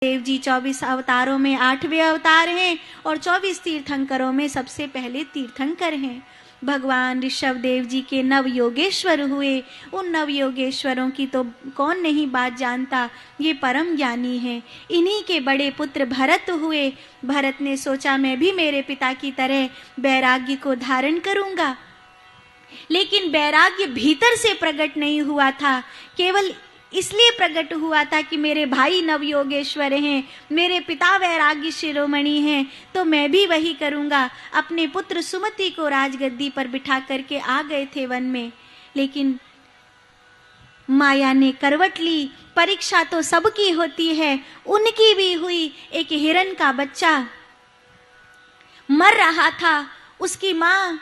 देव जी 24 अवतारों में 8वें अवतार हैं और 24 तीर्थंकरों में सबसे पहले तीर्थंकर हैं। भगवान ऋषभ देव जी के नव योगेश्वर हुए। उन नव योगेश्वरों की तो कौन नहीं बात जानता, ये परम ज्ञानी हैं। इन्हीं के बड़े पुत्र भरत हुए। भरत ने सोचा मैं भी मेरे पिता की तरह वैराग्य को धारण करूंगा, लेकिन वैराग्य भीतर से प्रकट नहीं हुआ था, केवल इसलिए प्रकट हुआ था कि मेरे भाई नवयोगेश्वर हैं, मेरे पिता वैराग्य शिरोमणि हैं, तो मैं भी वही करूंगा। अपने पुत्र सुमति को राजगद्दी पर बिठा करके आ गए थे वन में, लेकिन माया ने करवट ली। परीक्षा तो सबकी होती है, उनकी भी हुई। एक हिरण का बच्चा मर रहा था, उसकी माँ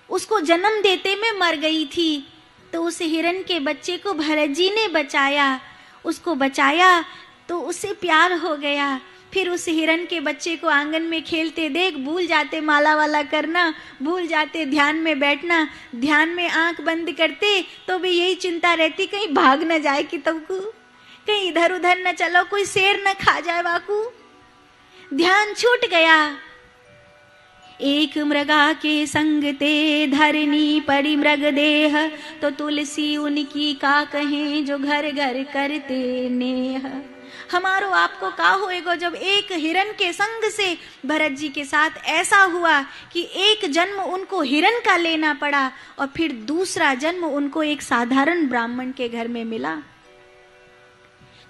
उसको जन्म देते में मर गई थी, तो उस हिरण के बच्चे को भरत जी ने बचाया। उसको बचाया तो उससे प्यार हो गया। फिर उस हिरण के बच्चे को आंगन में खेलते देख भूल जाते माला वाला करना, भूल जाते ध्यान में बैठना। ध्यान में आंख बंद करते तो भी यही चिंता रहती कहीं भाग न जाए कि तुमको, कहीं इधर उधर न चलो, कोई शेर न खा जाए वाकू। ध्यान छूट गया। एक मृगा के संग ते धरनी पड़ी मृग देह, तो तुलसी उनकी का कहें जो घर घर करते नेह। हमारो आपको का होएगो जब एक हिरण के संग से भरत जी के साथ ऐसा हुआ कि एक जन्म उनको हिरण का लेना पड़ा और फिर दूसरा जन्म उनको एक साधारण ब्राह्मण के घर में मिला।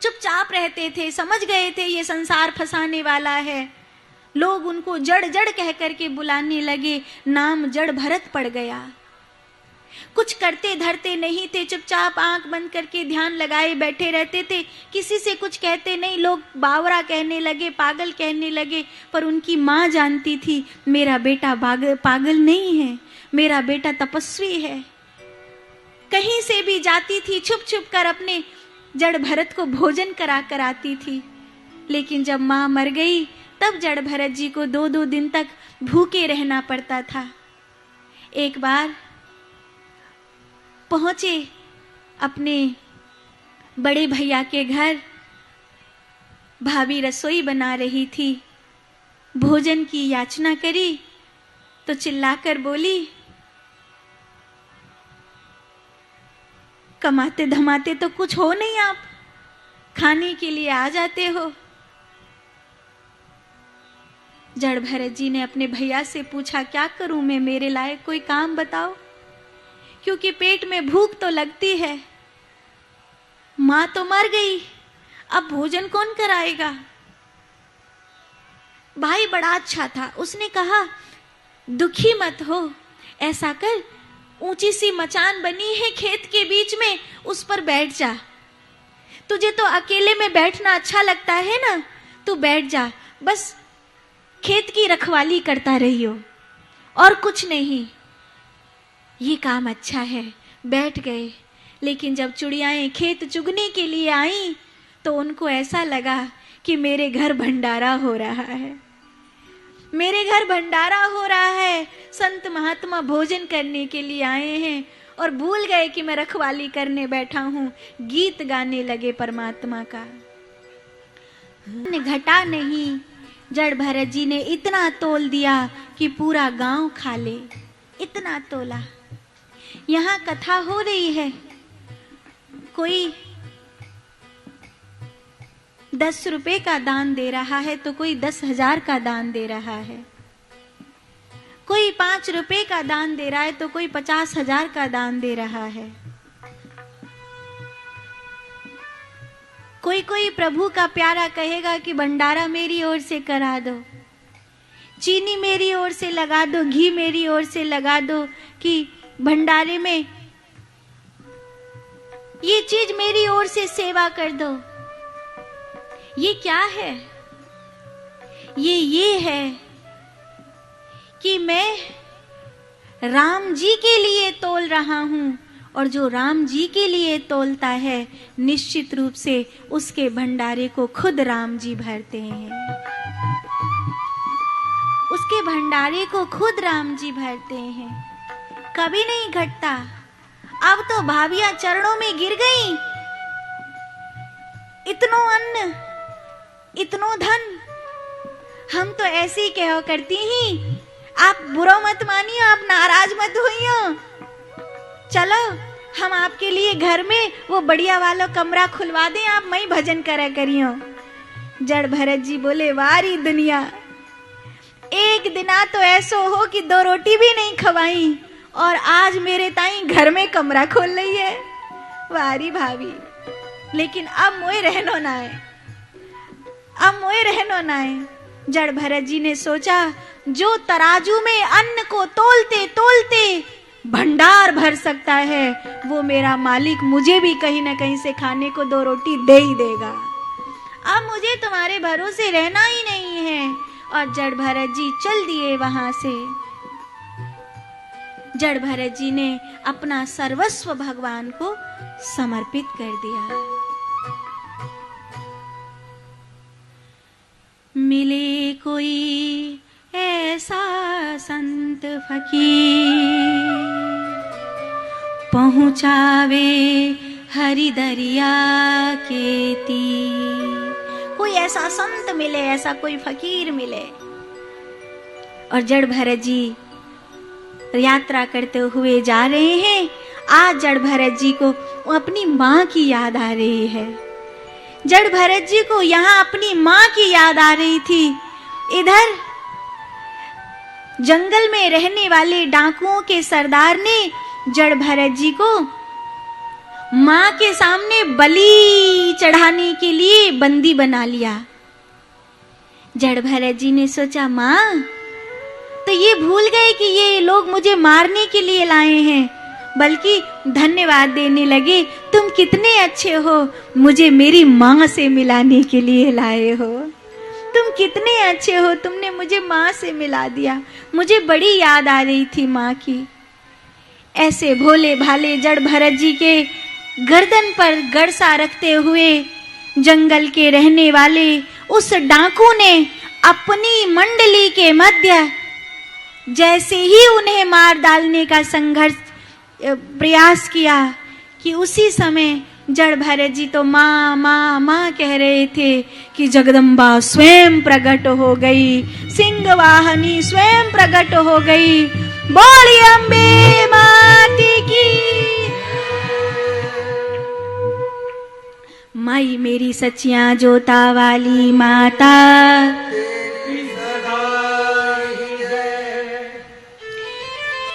चुपचाप रहते थे, समझ गए थे ये संसार फंसाने वाला है। लोग उनको जड़ जड़ कह करके बुलाने लगे, नाम जड़ भरत पड़ गया। कुछ करते धरते नहीं थे, चुपचाप आंख बंद करके ध्यान लगाए बैठे रहते थे, किसी से कुछ कहते नहीं। लोग बावरा कहने लगे, पागल कहने लगे, पर उनकी माँ जानती थी मेरा बेटा पागल नहीं है, मेरा बेटा तपस्वी है। कहीं से भी जाती थी, छुप छुप कर अपने जड़ भरत को भोजन करा कर आती थी। लेकिन जब माँ मर गई तब जड़ भरत जी को 2-2 दिन तक भूखे रहना पड़ता था। एक बार पहुंचे अपने बड़े भैया के घर, भाभी रसोई बना रही थी, भोजन की याचना करी तो चिल्लाकर बोली, कमाते धमाते तो कुछ हो नहीं, आप खाने के लिए आ जाते हो। जड़ भरत जी ने अपने भैया से पूछा क्या करूं मैं, मेरे लायक कोई काम बताओ, क्योंकि पेट में भूख तो लगती है। मां तो मर गई, अब भोजन कौन कराएगा। भाई बड़ा अच्छा था, उसने कहा दुखी मत हो, ऐसा कर ऊंची सी मचान बनी है खेत के बीच में, उस पर बैठ जा। तुझे तो अकेले में बैठना अच्छा लगता है ना, तू बैठ जा, बस खेत की रखवाली करता रहियो और कुछ नहीं। ये काम अच्छा है। बैठ गए। लेकिन जब चुड़ियाएं खेत चुगने के लिए आईं तो उनको ऐसा लगा कि मेरे घर भंडारा हो रहा है, मेरे घर भंडारा हो रहा है, संत महात्मा भोजन करने के लिए आए हैं और भूल गए कि मैं रखवाली करने बैठा हूं। गीत गाने लगे परमात्मा का। घटा नहीं, जड़ भरत जी ने इतना तोल दिया कि पूरा गांव खा ले, इतना तोला। यहां कथा हो रही है, कोई 10 रुपए का दान दे रहा है तो कोई 10,000 का दान दे रहा है, कोई 5 रुपए का दान दे रहा है तो कोई 50,000 का दान दे रहा है। कोई कोई प्रभु का प्यारा कहेगा कि भंडारा मेरी ओर से करा दो, चीनी मेरी ओर से लगा दो, घी मेरी ओर से लगा दो, कि भंडारे में ये चीज मेरी ओर से सेवा कर दो। ये क्या है? ये है कि मैं राम जी के लिए तोल रहा हूं, और जो राम जी के लिए तोलता है निश्चित रूप से उसके भंडारे को खुद राम जी भरते हैं, उसके भंडारे को खुद राम जी भरते हैं, कभी नहीं घटता। अब तो भाभियां चरणों में गिर गईं, इतनो अन्न धन, हम तो ऐसे ही कहो करती ही, आप बुरा मत मानियो, आप नाराज मत होइयो। चलो हम आपके लिए घर में वो बढ़िया वाला कमरा खुलवा दें, आप मई भजन करा करियो। जड़ भरत जी बोले, वारी दुनिया, एक दिना तो ऐसो हो कि 2 रोटी भी नहीं खवाई और आज मेरे ताई घर में कमरा खोल रही है। वारी भाभी, लेकिन अब मोए रहनो ना है, अब मोए रहनो ना है। जड़ भरत जी ने सोचा, जो तराजू में अन्न को तोलते तोलते भंडार भर सकता है, वो मेरा मालिक मुझे भी कहीं ना कहीं से खाने को 2 रोटी दे ही देगा। अब मुझे तुम्हारे भरोसे रहना ही नहीं है। और जड़ भरत जी चल दिए वहां से। जड़ भरत जी ने अपना सर्वस्व भगवान को समर्पित कर दिया। मिले कोई ऐसा संत फकीर, पहुंचावे हरि दरिया के तीर। कोई ऐसा संत मिले, ऐसा कोई फकीर मिले। और जड़ भरत जी यात्रा करते हुए जा रहे हैं। आज जड़ भरत जी को अपनी माँ की याद आ रही है। जड़ भरत जी को यहाँ अपनी माँ की याद आ रही थी। इधर जंगल में रहने वाले डाकुओं के सरदार ने जड़ भरत जी को माँ के सामने बलि चढ़ाने के लिए बंदी बना लिया। जड़ भरत जी ने सोचा, माँ तो ये भूल गए कि ये लोग मुझे मारने के लिए लाए हैं, बल्कि धन्यवाद देने लगे, तुम कितने अच्छे हो, मुझे मेरी माँ से मिलाने के लिए लाए हो। तुम कितने अच्छे हो, तुमने मुझे माँ से मिला दिया, मुझे बड़ी याद आ रही थी माँ की। ऐसे भोले भाले जड़ भरत जी के गर्दन पर गड़सा रखते हुए जंगल के रहने वाले उस डाकू ने अपनी मंडली के मध्य जैसे ही उन्हें मार डालने का संघर्ष प्रयास किया कि उसी समय जड़ भरत जी तो माँ माँ माँ कह रहे थे कि जगदम्बा स्वयं प्रकट हो गई, सिंह वाहनी स्वयं प्रकट हो गई। बोली अम्बे माती की। माई मेरी सच्चियां जोता वाली माता,